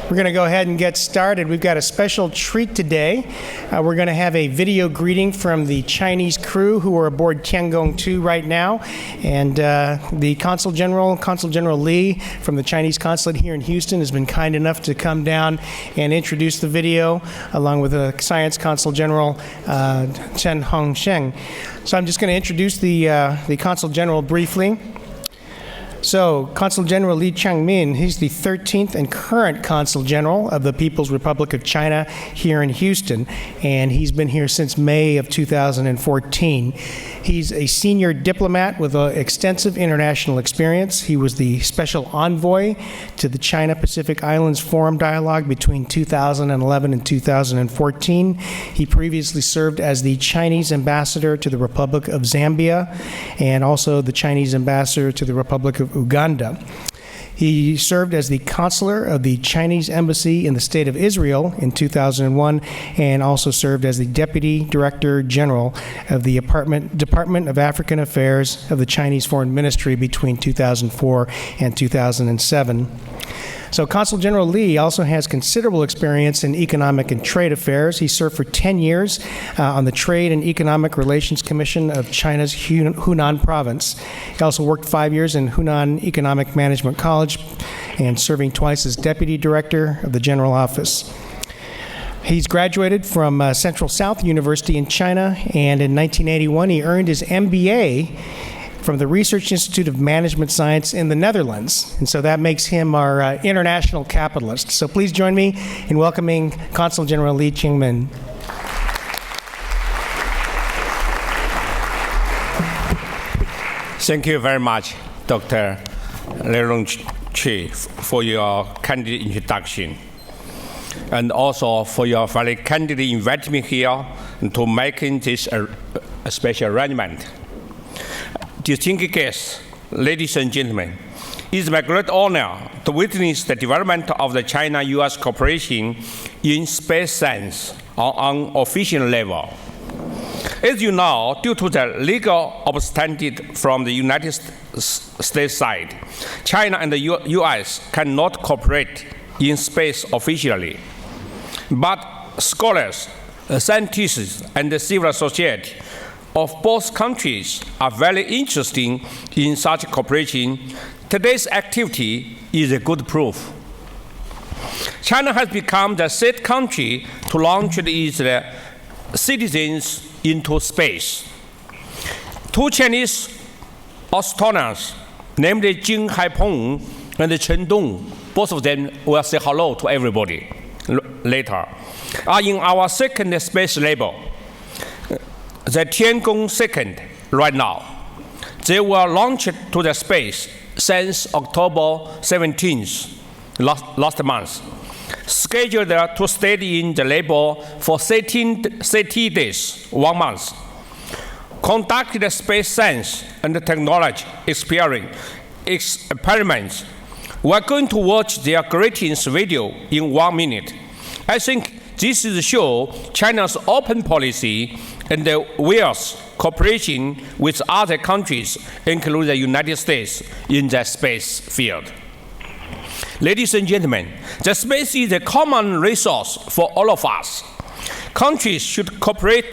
We're going to go ahead and get started. We've got a special treat today. We're going to have a video greeting from the Chinese crew who are aboard Tiangong 2 right now. And the Consul General Li from the Chinese consulate here in Houston has been kind enough to come down and introduce the video along with the Science Consul General Chen Hongsheng. So I'm just going to introduce the Consul General briefly. So, Consul General Li Changmin, he's the 13th and current Consul General of the People's Republic of China here in Houston, and he's been here since May of 2014. He's a senior diplomat with extensive international experience. He was the special envoy to the China-Pacific Islands Forum Dialogue between 2011 and 2014. He previously served as the Chinese ambassador to the Republic of Zambia and also the Chinese ambassador to the Republic of Uganda. He served as the consular of the Chinese embassy in the state of Israel in 2001 and also served as the Deputy Director General of the Department of African Affairs of the Chinese Foreign Ministry between 2004 and 2007. So Consul General Li also has considerable experience in economic and trade affairs. He served for 10 years on the Trade and Economic Relations Commission of China's Hunan province. He also worked 5 years in Hunan Economic Management College and serving twice as Deputy Director of the General Office. He's graduated from Central South University in China, and in 1981 he earned his MBA from the Research Institute of Management Science in the Netherlands. And so that makes him our international capitalist. So please join me in welcoming Consul General Li Changmin. Thank you very much, Dr. Lerong Chi, for your candid introduction, and also for your very candidly inviting me here to making this a special arrangement. Distinguished guests, ladies and gentlemen, it is my great honor to witness the development of the China-US cooperation in space science on an official level. As you know, due to the legal obstacle from the United States side, China and the US cannot cooperate in space officially. But scholars, scientists, and the civil society of both countries are very interested in such cooperation. Today's activity is a good proof. China has become the third country to launch its citizens into space. Two Chinese astronauts, namely Jing Haipeng and Chen Dong, both of them will say hello to everybody later, are in our second space label, the Tiangong 2 right now. They were launched to the space since October 17th, last month, scheduled to stay in the label for 30 days, 1 month. Conducted space science and technology experiments. We're going to watch their greetings video in 1 minute. I think this is show China's open policy and the wills cooperation with other countries, including the United States, in the space field. Ladies and gentlemen, the space is a common resource for all of us. Countries should cooperate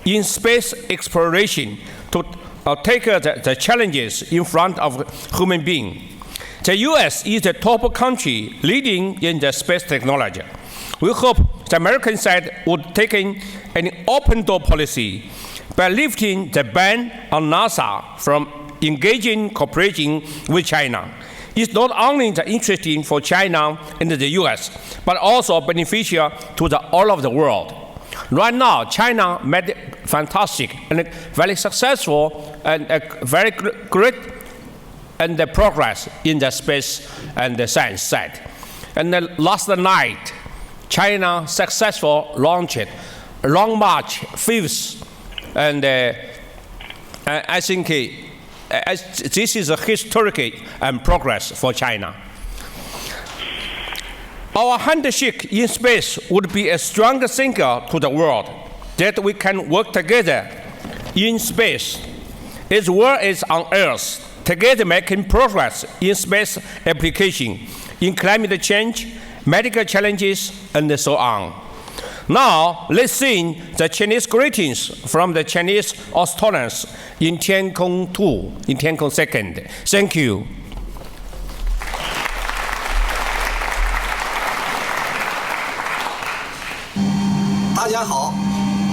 in space exploration to take the challenges in front of human beings. The US is the top country leading in the space technology. We hope the American side would take an open door policy by lifting the ban on NASA from engaging cooperation with China. It's not only interesting for China and the US, but also beneficial to all of the world. Right now, China made fantastic and very successful and very great and the progress in the space and the science side. And last night, China successfully launched Long March 5th, and I think this is a historic progress for China. Our handshake in space would be a strong signal to the world that we can work together in space as well as on Earth, together making progress in space application, in climate change, medical challenges, and so on. Now, let's sing the Chinese greetings from the Chinese astronauts in Tiankong 2, in Tiankong 2nd. Thank you. 大家好，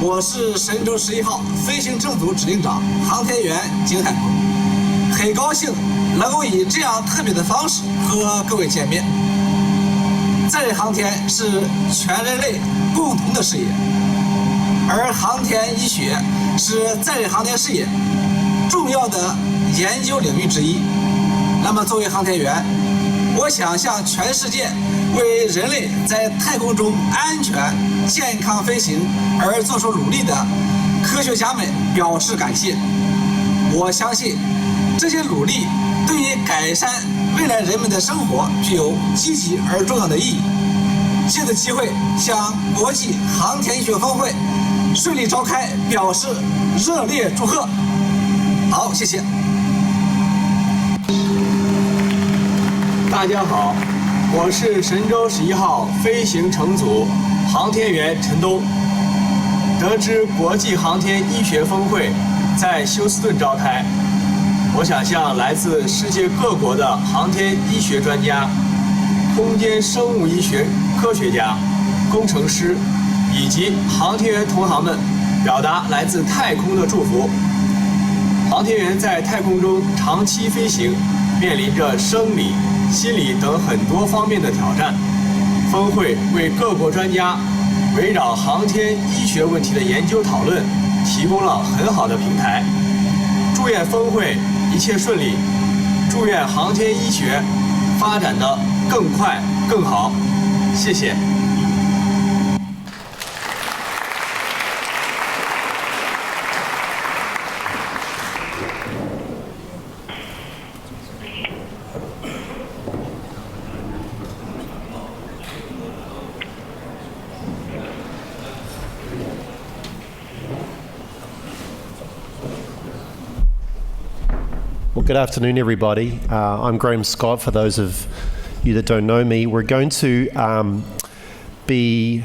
我是神舟11号飞行乘组指令长、航天员景海鹏，很高兴能够以这样特别的方式和各位见面。载人航天是全人类共同的事业，而航天医学是载人航天事业重要的研究领域之一。那么，作为航天员，我想向全世界为人类在太空中安全健康飞行而做出努力的科学家们表示感谢。我相信这些努力对于改善未来人们的生活具有积极而重要的意义。借此机会向国际航天医学峰会顺利召开表示热烈祝贺。好，谢谢。大家好，我是神舟11号飞行乘组航天员陈东。得知国际航天医学峰会在休斯顿召开，我想向来自世界各国的航天医学专家、空间生物医学科学家、工程师以及航天员同行们表达来自太空的祝福。航天员在太空中长期飞行，面临着生理、心理等很多方面的挑战。峰会为各国专家围绕航天医学问题的研究讨论提供了很好的平台。祝愿峰会一切顺利，祝愿航天医学发展得更快更好。谢谢。Well, good afternoon, everybody. I'm Graham Scott. For those of you that don't know me, we're going to be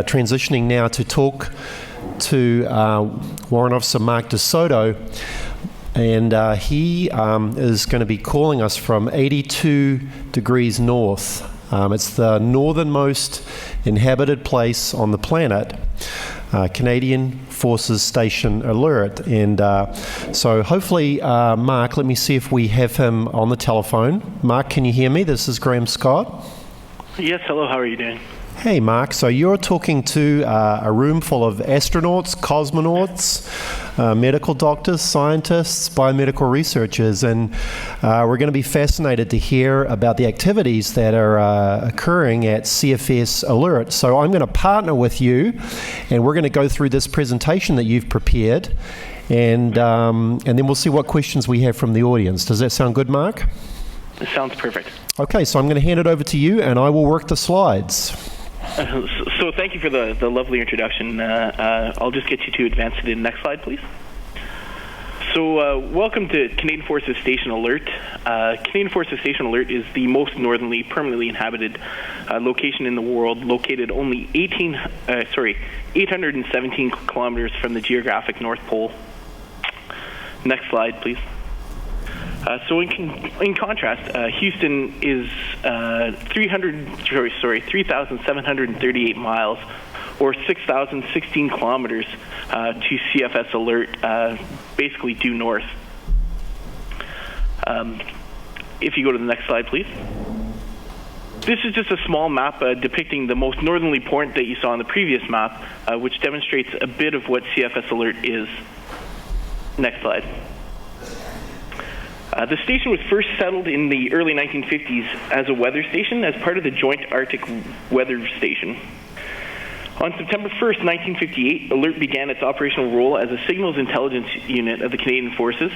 transitioning now to talk to Warrant Officer Mark DeSoto, and he is going to be calling us from 82 degrees north. It's the northernmost inhabited place on the planet. Canadian Forces Station Alert, and so hopefully Mark, let me see if we have him on the telephone. Mark, can you hear me? This is Graham Scott. Yes, hello, how are you doing? Hey Mark, so you're talking to a room full of astronauts, cosmonauts, medical doctors, scientists, biomedical researchers, and we're going to be fascinated to hear about the activities that are occurring at CFS Alert. So I'm going to partner with you, and we're going to go through this presentation that you've prepared, and then we'll see what questions we have from the audience. Does that sound good, Mark? It sounds perfect. Okay, so I'm going to hand it over to you, and I will work the slides. So thank you for the lovely introduction. I'll just get you to advance to the next slide, please. So welcome to Canadian Forces Station Alert. Canadian Forces Station Alert is the most northerly, permanently inhabited location in the world, located only 817 kilometers from the geographic North Pole. Next slide, please. So in contrast, Houston is 3,738 miles, or 6,016 kilometers to CFS Alert, basically due north. If you go to the next slide, please. This is just a small map depicting the most northerly point that you saw on the previous map, which demonstrates a bit of what CFS Alert is. Next slide. The station was first settled in the early 1950s as a weather station as part of the Joint Arctic Weather Station. On September 1st, 1958, Alert began its operational role as a signals intelligence unit of the Canadian Forces,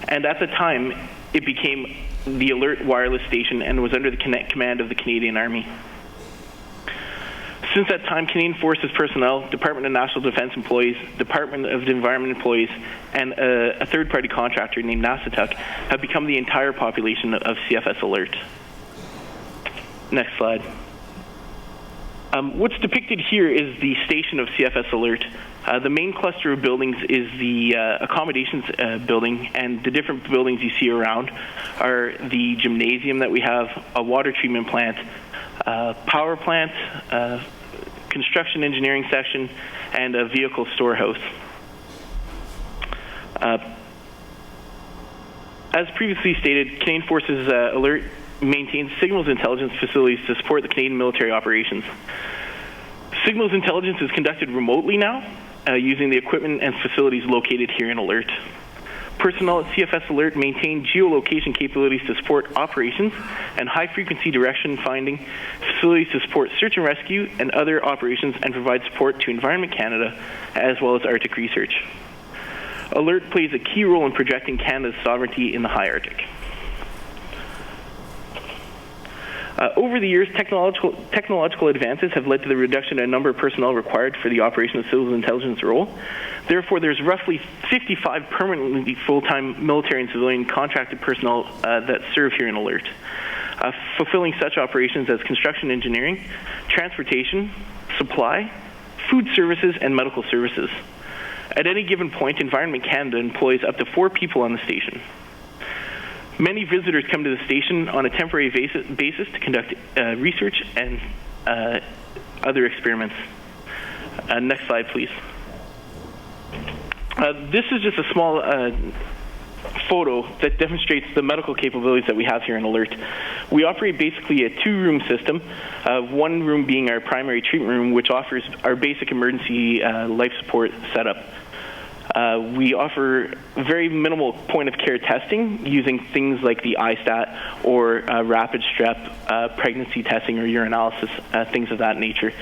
and at the time, it became the Alert Wireless Station and was under the command of the Canadian Army. Since that time, Canadian Forces personnel, Department of National Defence employees, Department of the Environment employees, and a third-party contractor named NASATUC have become the entire population of CFS Alert. Next slide. What's depicted here is the station of CFS Alert. The main cluster of buildings is the accommodations building, and the different buildings you see around are the gymnasium that we have, a water treatment plant, power plant, construction engineering section, and a vehicle storehouse. As previously stated, Canadian Forces Alert maintains signals intelligence facilities to support the Canadian military operations. Signals intelligence is conducted remotely now using the equipment and facilities located here in Alert. Personnel at CFS Alert maintain geolocation capabilities to support operations and high-frequency direction finding, facilities to support search and rescue and other operations, and provide support to Environment Canada as well as Arctic research. Alert plays a key role in projecting Canada's sovereignty in the high Arctic. Over the years, technological advances have led to the reduction in a number of personnel required for the operation of civil intelligence role. Therefore, there's roughly 55 permanently full-time military and civilian contracted personnel that serve here in Alert, fulfilling such operations as construction engineering, transportation, supply, food services, and medical services. At any given point, Environment Canada employs up to 4 people on the station. Many visitors come to the station on a temporary basis to conduct research and other experiments. Next slide, please. This is just a small photo that demonstrates the medical capabilities that we have here in Alert. We operate basically a 2-room system, one room being our primary treatment room, which offers our basic emergency life support setup. We offer very minimal point-of-care testing using things like the iStat or rapid strep, pregnancy testing or urinalysis, things of that nature.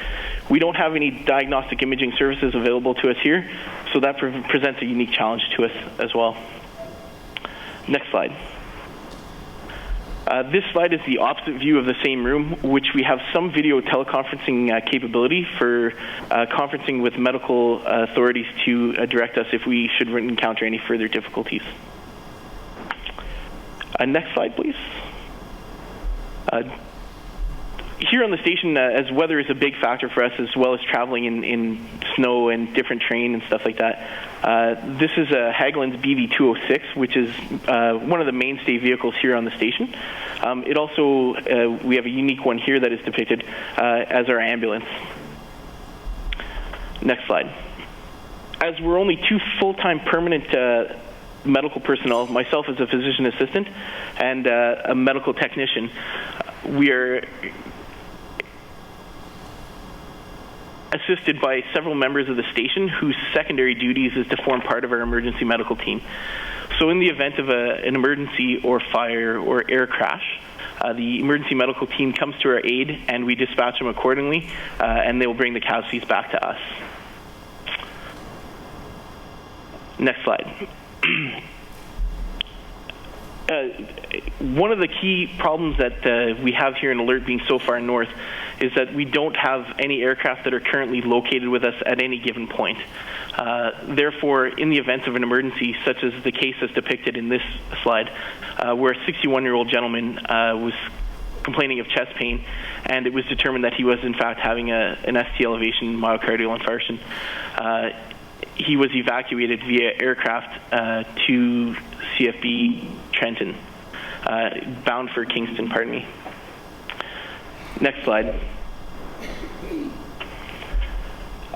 We don't have any diagnostic imaging services available to us here, so that presents a unique challenge to us as well. Next slide. This slide is the opposite view of the same room, which we have some video teleconferencing capability for conferencing with medical authorities to direct us if we should encounter any further difficulties. Next slide, please. Here on the station, as weather is a big factor for us, as well as traveling in snow and different terrain and stuff like that, this is a Hageland's BV206, which is one of the mainstay vehicles here on the station. It also, we have a unique one here that is depicted as our ambulance. Next slide. As we're only 2 full-time permanent medical personnel, myself as a physician assistant and a medical technician, we are assisted by several members of the station whose secondary duties is to form part of our emergency medical team. So in the event of an emergency or fire or air crash, the emergency medical team comes to our aid and we dispatch them accordingly, and they will bring the casualties back to us. Next slide. One of the key problems that we have here in Alert, being so far north, is that we don't have any aircraft that are currently located with us at any given point. Therefore, in the event of an emergency, such as the case as depicted in this slide, where a 61-year-old gentleman was complaining of chest pain, and it was determined that he was in fact having an ST elevation myocardial infarction, he was evacuated via aircraft to CFB Trenton, bound for Kingston, pardon me. Next slide.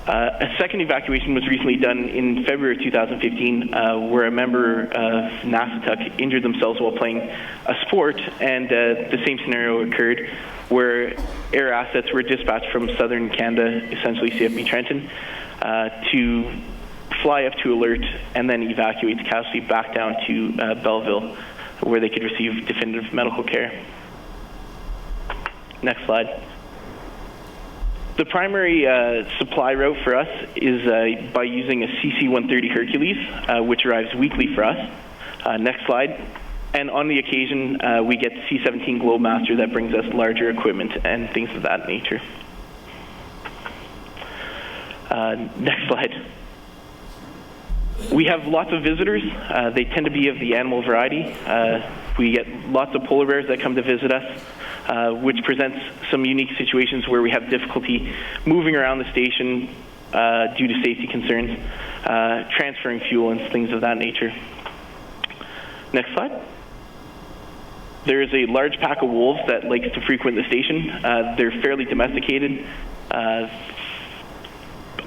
A second evacuation was recently done in February 2015, where a member of NASATUC injured themselves while playing a sport, and the same scenario occurred, where air assets were dispatched from southern Canada, essentially CFB Trenton, to fly up to Alert and then evacuate the casualty back down to Belleville, where they could receive definitive medical care. Next slide. The primary supply route for us is by using a CC-130 Hercules, which arrives weekly for us. Next slide. And on the occasion, we get the C-17 Globemaster that brings us larger equipment and things of that nature. Next slide. We have lots of visitors. They tend to be of the animal variety, We get lots of polar bears that come to visit us, which presents some unique situations where we have difficulty moving around the station due to safety concerns, transferring fuel and things of that nature. Next slide. There is a large pack of wolves that likes to frequent the station. They're fairly domesticated.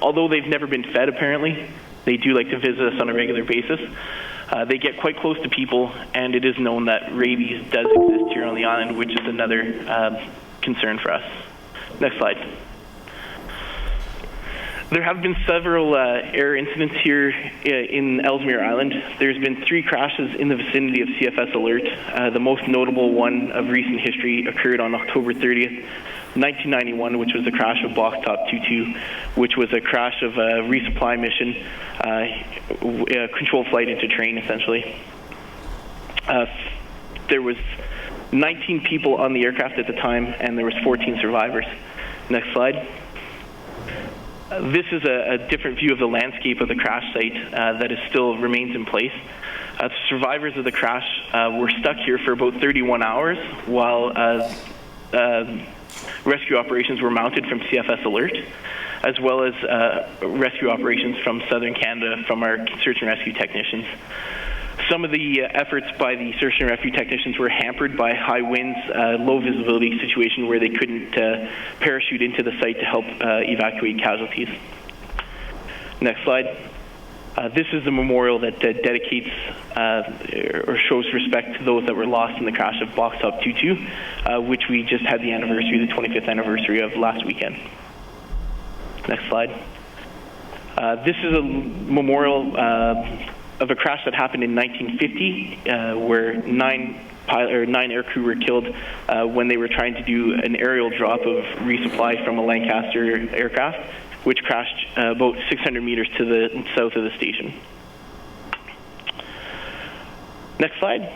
Although they've never been fed, apparently, they do like to visit us on a regular basis. They get quite close to people, and it is known that rabies does exist here on the island, which is another concern for us. Next slide. There have been several air incidents here in Ellesmere Island. There's been 3 crashes in the vicinity of CFS Alert. The most notable one of recent history occurred on October 30th, 1991, which was the crash of Box Top 22, which was a crash of a resupply mission, a controlled flight into train, essentially. There was 19 people on the aircraft at the time, and there was 14 survivors. Next slide. This is a different view of the landscape of the crash site that still remains in place. The survivors of the crash were stuck here for about 31 hours while rescue operations were mounted from CFS Alert, as well as rescue operations from southern Canada from our search and rescue technicians. Some of the efforts by the search and rescue technicians were hampered by high winds, low visibility situation where they couldn't parachute into the site to help evacuate casualties. Next slide. This is the memorial that dedicates or shows respect to those that were lost in the crash of Box Top 22, which we just had the anniversary, the 25th anniversary of last weekend.9 slide. This is a memorial of a crash that happened in 1950, where 9 aircrew were killed when they were trying to do an aerial drop of resupply from a Lancaster aircraft, which crashed about 600 meters to the south of the station. Next slide.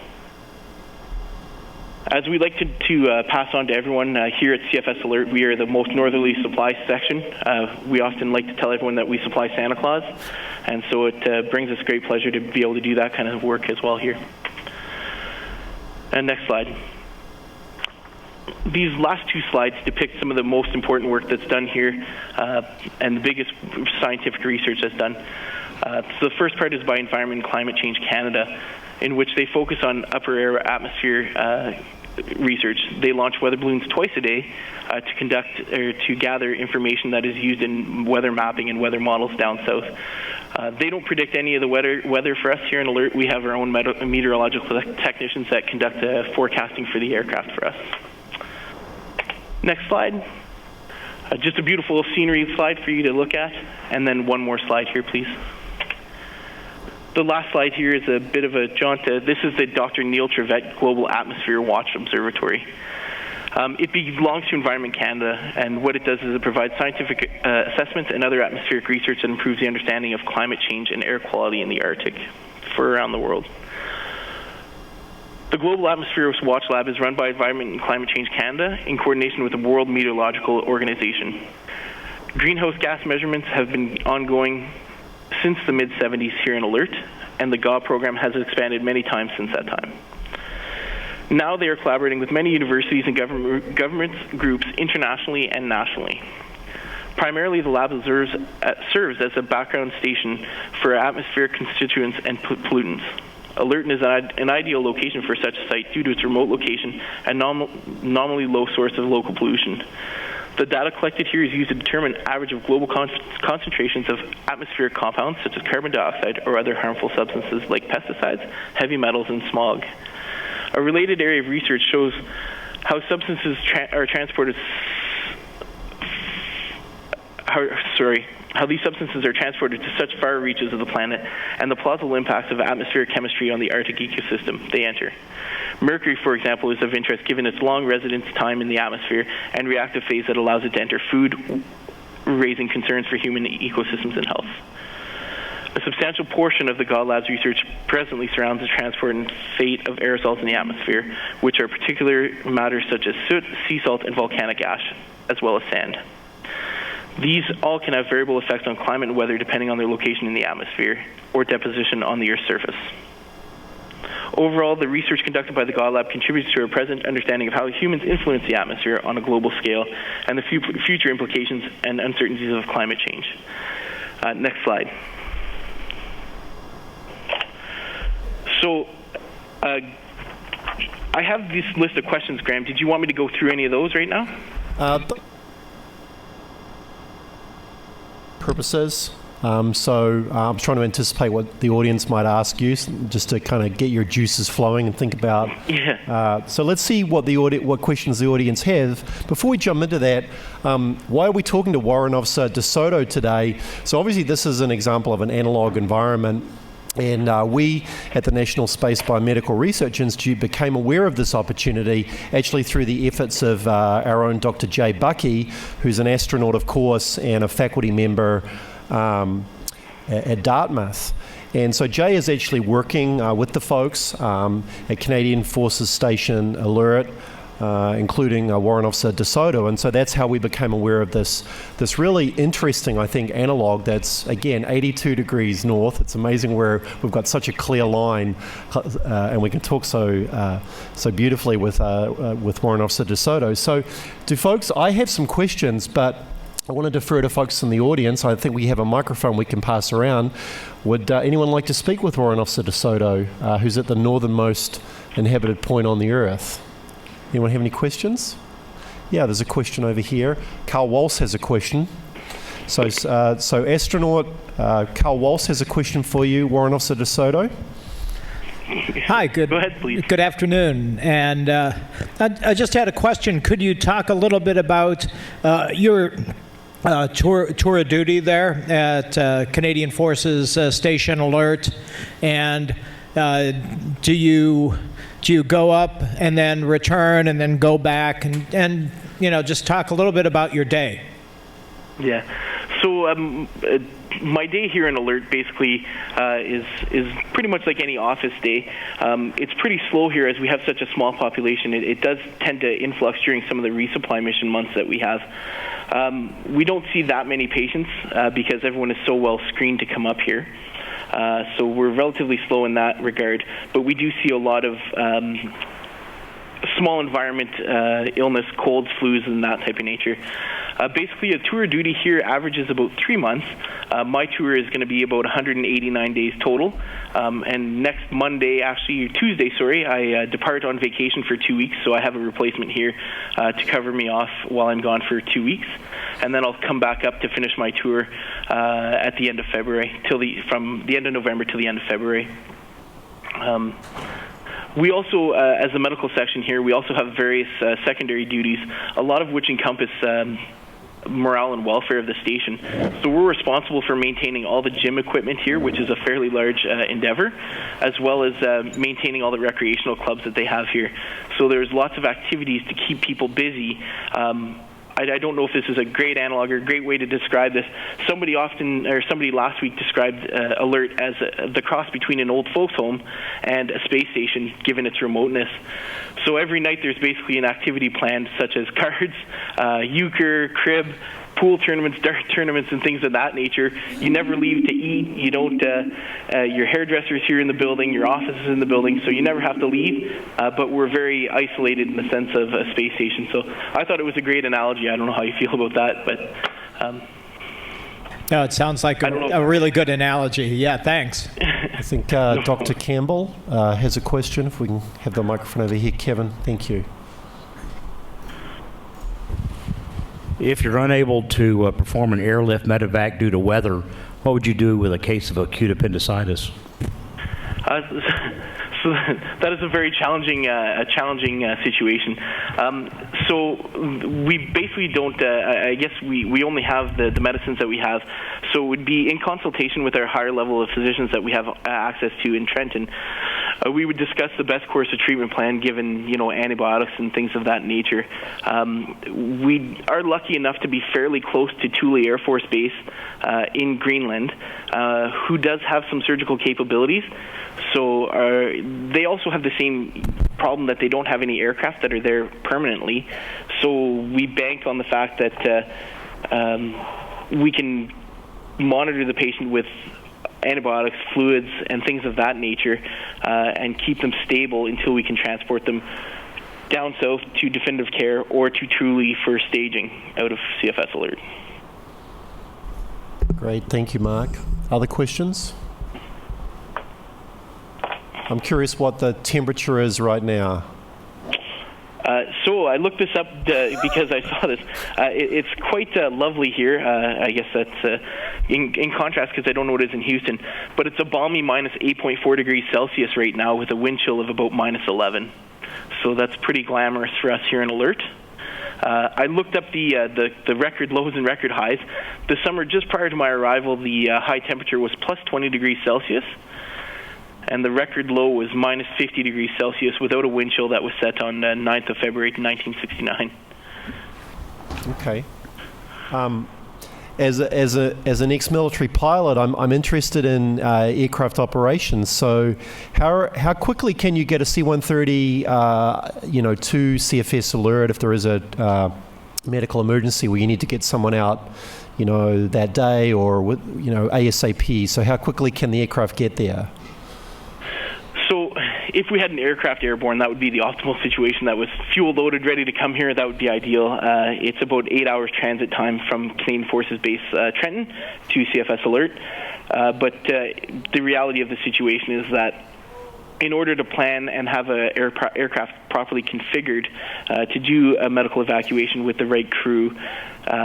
As we like to pass on to everyone here at CFS Alert, we are the most northerly supply section. We often like to tell everyone that we supply Santa Claus, and so it brings us great pleasure to be able to do that kind of work as well here. And next slide. These last 2 slides depict some of the most important work that's done here and the biggest scientific research that's done. So the first part is by Environment and Climate Change Canada, in which they focus on upper air atmosphere research. They launch weather balloons twice a day to conduct or to gather information that is used in weather mapping and weather models down south. They don't predict any of the weather for us here in Alert. We have our own meteorological technicians that conduct forecasting for the aircraft for us. Next slide. Just a beautiful scenery slide for you to look at. And then one more slide here, please. The last slide here is a bit of a jaunt. This is the Dr. Neil Trevette Global Atmosphere Watch Observatory. It belongs to Environment Canada, and what it does is it provides scientific assessments and other atmospheric research that improves the understanding of climate change and air quality in the Arctic for around the world. The Global Atmosphere Watch Lab is run by Environment and Climate Change Canada in coordination with the World Meteorological Organization. Greenhouse gas measurements have been ongoing since the mid-70s here in Alert, and the GAW program has expanded many times since that time. Now they are collaborating with many universities and government groups internationally and nationally. Primarily, the lab serves as a background station for atmospheric constituents and pollutants. Alert is an ideal location for such a site due to its remote location and nominally low source of local pollution. The data collected here is used to determine average of global concentrations of atmospheric compounds such as carbon dioxide or other harmful substances like pesticides, heavy metals, and smog. A related area of research shows how substances how these substances are transported to such far reaches of the planet and the plausible impacts of atmospheric chemistry on the Arctic ecosystem they enter. Mercury, for example, is of interest given its long residence time in the atmosphere and reactive phase that allows it to enter food, raising concerns for human ecosystems and health. A substantial portion of the GAW Lab's research presently surrounds the transport and fate of aerosols in the atmosphere, which are particular matters such as soot, sea salt, and volcanic ash, as well as sand. These all can have variable effects on climate and weather depending on their location in the atmosphere or deposition on the Earth's surface. Overall, the research conducted by the God Lab contributes to our present understanding of how humans influence the atmosphere on a global scale and the future implications and uncertainties of climate change. Next slide. So, I have this list of questions, Graham. Did you want me to go through any of those right now? Purposes. So I'm trying to anticipate what the audience might ask you, just to kind of get your juices flowing and think about. Yeah. So let's see what questions the audience have. Before we jump into that, why are we talking to Warrant Officer DeSoto today? So obviously this is an example of an analog environment. And we at the National Space Biomedical Research Institute became aware of this opportunity actually through the efforts of our own Dr. Jay Buckey, who's an astronaut, of course, and a faculty member at Dartmouth. And so Jay is actually working with the folks at Canadian Forces Station Alert, including Warrant Officer DeSoto, and so that's how we became aware of this really interesting, I think, analog that's, again, 82 degrees north. It's amazing where we've got such a clear line, and we can talk so beautifully with Warrant Officer DeSoto. So, I have some questions, but I want to defer to folks in the audience. I think we have a microphone we can pass around. Would anyone like to speak with Warrant Officer DeSoto, who's at the northernmost inhabited point on the Earth? Anyone have any questions? Yeah, there's a question over here. Carl Walsh has a question. So astronaut Carl Walsh has a question for you, Warrant Officer DeSoto. Hi, good. Go ahead, please. Good afternoon. And I just had a question. Could you talk a little bit about your tour of duty there at Canadian Forces Station Alert, and do you go up and then return and then go back and just talk a little bit about your day? Yeah. So my day here in Alert basically is pretty much like any office day. It's pretty slow here as we have such a small population. It does tend to influx during some of the resupply mission months that we have. We don't see that many patients because everyone is so well screened to come up here. So we're relatively slow in that regard, but we do see a lot of small environment illness, colds, flus, and that type of nature. Basically, a tour of duty here averages about 3 months. My tour is going to be about 189 days total. And next Tuesday, I depart on vacation for 2 weeks, so I have a replacement here to cover me off while I'm gone for 2 weeks. And then I'll come back up to finish my tour at the end of February, from the end of November to the end of February. We also, as a medical section here, we also have various secondary duties, a lot of which encompass morale and welfare of the station. So we're responsible for maintaining all the gym equipment here, which is a fairly large endeavor, as well as maintaining all the recreational clubs that they have here. So there's lots of activities to keep people busy. I don't know if this is a great analog or a great way to describe this. Somebody last week described Alert as the cross between an old folks home and a space station, given its remoteness. So every night there's basically an activity planned, such as cards, euchre, crib, pool tournaments, dart tournaments, and things of that nature. You never leave to eat. You don't. Your hairdresser's here in the building. Your office is in the building, so you never have to leave. But we're very isolated in the sense of a space station. So I thought it was a great analogy. I don't know how you feel about that, but. No, it sounds like a really good analogy. Yeah, thanks. I think Dr. Campbell has a question. If we can have the microphone over here, Kevin. Thank you. If you're unable to perform an airlift medevac due to weather, what would you do with a case of acute appendicitis? So that is a very challenging situation. So we basically don't, I guess we only have the medicines that we have. So it would be in consultation with our higher level of physicians that we have access to in Trenton. We would discuss the best course of treatment plan given, antibiotics and things of that nature. We are lucky enough to be fairly close to Thule Air Force Base in Greenland, who does have some surgical capabilities. So they also have the same problem that they don't have any aircraft that are there permanently. So we bank on the fact that we can monitor the patient with antibiotics, fluids, and things of that nature, and keep them stable until we can transport them down south to definitive care or to truly first staging out of CFS alert. Great, thank you, Mark. Other questions? I'm curious what the temperature is right now. So I looked this up because I saw this. It's quite lovely here. I guess that's in contrast because I don't know what it is in Houston. But it's a balmy minus 8.4 degrees Celsius right now with a wind chill of about minus 11. So that's pretty glamorous for us here in Alert. I looked up the record lows and record highs. The summer just prior to my arrival, the high temperature was plus 20 degrees Celsius. And the record low was minus 50 degrees Celsius without a wind chill that was set on 9th of February 1969. Okay. As an ex-military pilot, I'm interested in aircraft operations. So, how quickly can you get a C-130, to CFS alert if there is a medical emergency where you need to get someone out, that day or ASAP? So, how quickly can the aircraft get there? So if we had an aircraft airborne, that would be the optimal situation. That was fuel loaded, ready to come here. That would be ideal. It's about 8 hours transit time from Canadian Forces Base Trenton to CFS Alert. But the reality of the situation is that in order to plan and have an aircraft properly configured to do a medical evacuation with the right crew,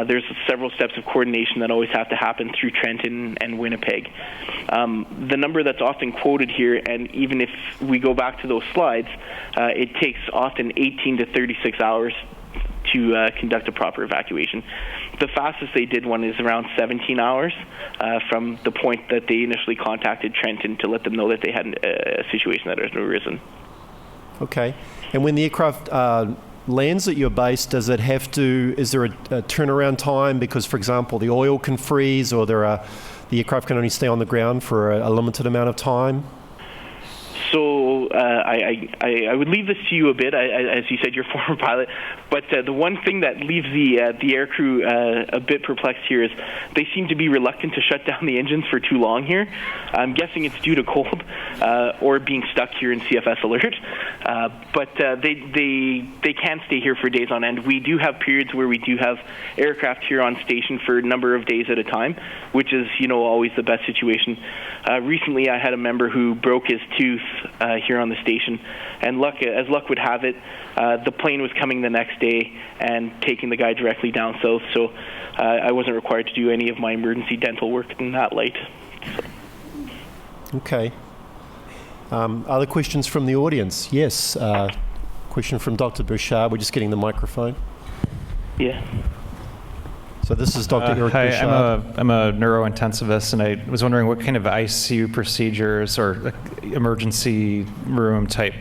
there's several steps of coordination that always have to happen through Trenton and Winnipeg. The number that's often quoted here, and even if we go back to those slides, it takes often 18 to 36 hours to conduct a proper evacuation. The fastest they did one is around 17 hours from the point that they initially contacted Trenton to let them know that they had a situation that had arisen. Okay. And when the aircraft lands at your base, is there a turnaround time? Because, for example, the oil can freeze, or the aircraft can only stay on the ground for a limited amount of time? So I would leave this to you a bit, as you said, you're a former pilot. But the one thing that leaves the aircrew a bit perplexed here is they seem to be reluctant to shut down the engines for too long here. I'm guessing it's due to cold or being stuck here in CFS Alert. But they can stay here for days on end. We do have periods where we do have aircraft here on station for a number of days at a time, which is always the best situation. Recently, I had a member who broke his tooth here on the station, and as luck would have it, the plane was coming the next day and taking the guy directly down south, so I wasn't required to do any of my emergency dental work in that light. So. Okay. Other questions from the audience? Yes. Question from Dr. Bouchard. We're just getting the microphone. Yeah. So this is Dr. Eric Hi, Bouchard. I'm a neurointensivists, and I was wondering what kind of ICU procedures or emergency room type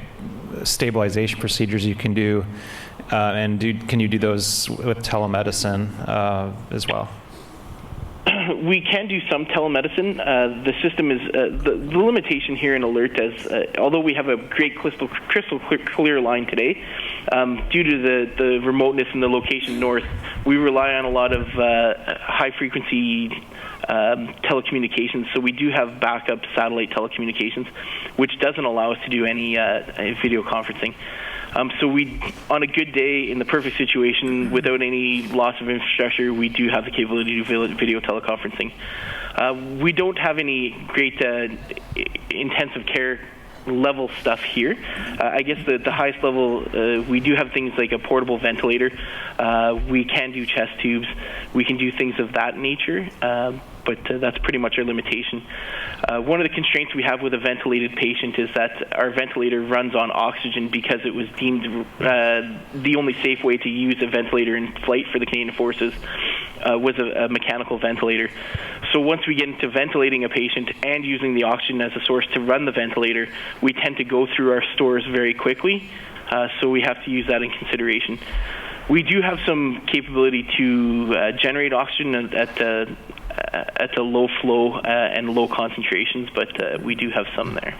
stabilization procedures you can do, and can you do those with telemedicine as well? We can do some telemedicine. The system is the limitation here in Alert, as although we have a great crystal clear line today, due to the remoteness and the location north, we rely on a lot of high frequency telecommunications. So we do have backup satellite telecommunications, which doesn't allow us to do any video conferencing. So on a good day, in the perfect situation, without any loss of infrastructure, we do have the capability to do video teleconferencing. We don't have any great intensive care level stuff here. I guess the highest level, we do have things like a portable ventilator. We can do chest tubes. We can do things of that nature. But that's pretty much our limitation. One of the constraints we have with a ventilated patient is that our ventilator runs on oxygen because it was deemed the only safe way to use a ventilator in flight for the Canadian Forces was a mechanical ventilator. So once we get into ventilating a patient and using the oxygen as a source to run the ventilator, we tend to go through our stores very quickly, so we have to use that in consideration. We do have some capability to generate oxygen at a low flow and low concentrations, but we do have some there.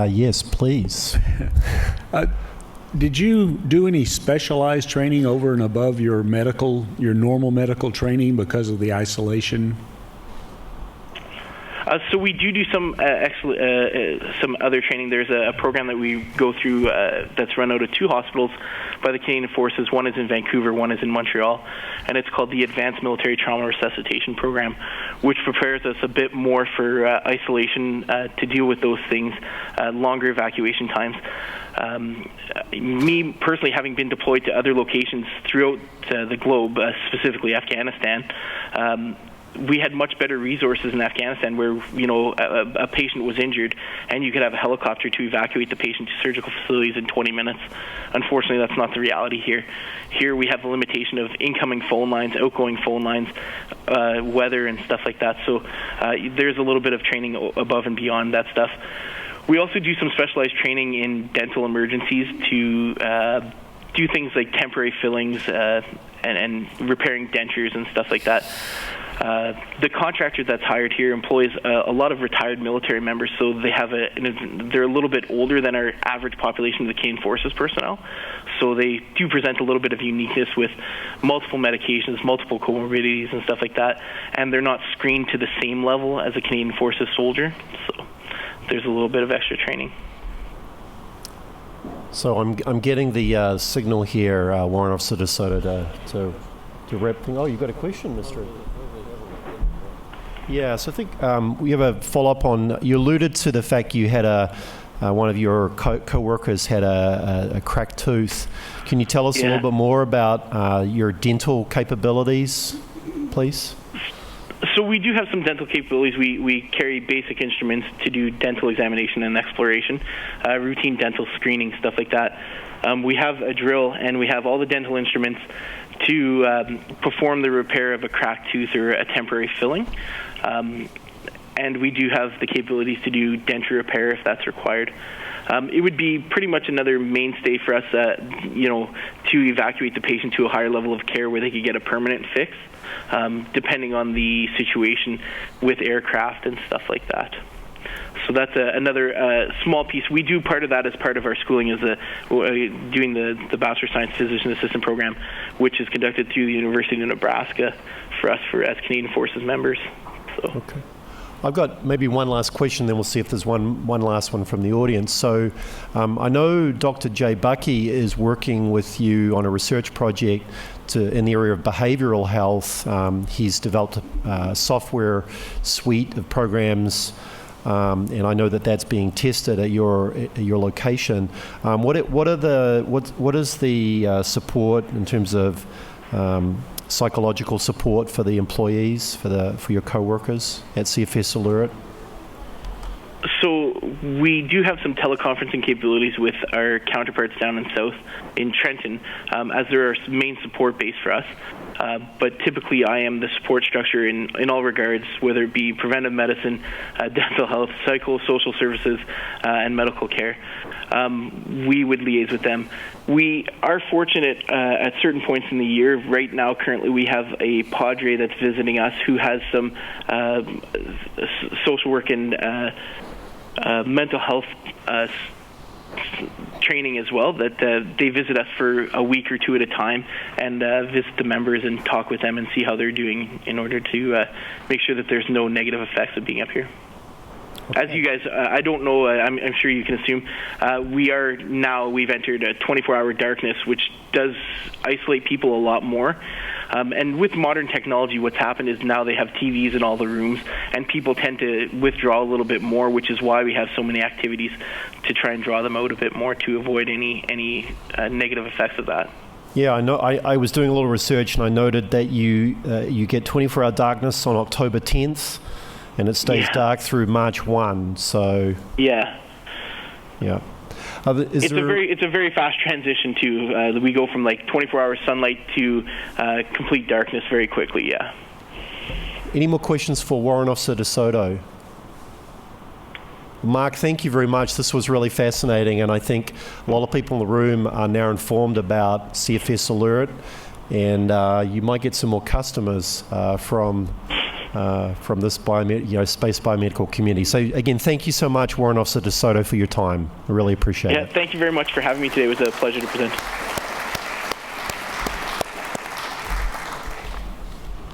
Yes, please. Did you do any specialized training over and above your normal medical training because of the isolation? So we do some other training. There's a program that we go through that's run out of 2 hospitals by the Canadian Forces. One is in Vancouver, one is in Montreal, and it's called the Advanced Military Trauma Resuscitation Program, which prepares us a bit more for isolation to deal with those things, longer evacuation times. Me personally, having been deployed to other locations throughout the globe, specifically Afghanistan, we had much better resources in Afghanistan where, a patient was injured and you could have a helicopter to evacuate the patient to surgical facilities in 20 minutes. Unfortunately, that's not the reality here. Here we have the limitation of incoming phone lines, outgoing phone lines, weather and stuff like that. So there's a little bit of training above and beyond that stuff. We also do some specialized training in dental emergencies to do things like temporary fillings and repairing dentures and stuff like that. The contractor that's hired here employs a lot of retired military members, so they're a little bit older than our average population of the Canadian Forces personnel. So they do present a little bit of uniqueness with multiple medications, multiple comorbidities and stuff like that, and they're not screened to the same level as a Canadian Forces soldier. So there's a little bit of extra training. So I'm getting the signal here, Warrant Officer DeSoto, to wrap things. Oh, you've got a question, Mr. Yeah, so I think we have a follow-up on, you alluded to the fact you had one of your co-workers had a cracked tooth. Can you tell us a little bit more about your dental capabilities, please? So we do have some dental capabilities. We carry basic instruments to do dental examination and exploration, routine dental screening, stuff like that. We have a drill and we have all the dental instruments to perform the repair of a cracked tooth or a temporary filling. And we do have the capabilities to do denture repair if that's required. It would be pretty much another mainstay for us, to evacuate the patient to a higher level of care where they could get a permanent fix, depending on the situation with aircraft and stuff like that. So that's another small piece. We do part of that as part of our schooling as doing the Bachelor of Science Physician Assistant program, which is conducted through the University of Nebraska for us as Canadian Forces members. So. Okay. I've got maybe one last question, then we'll see if there's one last one from the audience. So I know Dr. Jay Bucky is working with you on a research project in the area of behavioral health. He's developed a software suite of programs, and I know that that's being tested at your location. What is the support in terms of psychological support for the employees, for your co-workers at CFS Alert? So we do have some teleconferencing capabilities with our counterparts down in South in Trenton, as they're our main support base for us. But typically I am the support structure in all regards, whether it be preventive medicine, dental health, psychosocial services, and medical care. We would liaise with them. We are fortunate at certain points in the year. Right now, currently, we have a padre that's visiting us who has some social work and mental health training as well, that they visit us for a week or two at a time and visit the members and talk with them and see how they're doing in order to make sure that there's no negative effects of being up here. Okay. As you guys, I don't know, I'm sure you can assume, we've entered a 24-hour darkness, which does isolate people a lot more. And with modern technology, what's happened is now they have TVs in all the rooms, and people tend to withdraw a little bit more, which is why we have so many activities to try and draw them out a bit more to avoid any negative effects of that. Yeah, I know. I was doing a little research, and I noted that you get 24-hour darkness on October 10th, and it stays dark through March 1. So yeah. It's a very fast transition to we go from like 24-hour sunlight to complete darkness very quickly. Yeah. Any more questions for Warrant Officer DeSoto? Mark, thank you very much. This was really fascinating, and I think a lot of people in the room are now informed about CFS Alert, and you might get some more customers from from this space biomedical community. So again, thank you so much, Warrant Officer DeSoto, for your time. I really appreciate Yeah, it. thank you very much for having me today. It was a pleasure to present.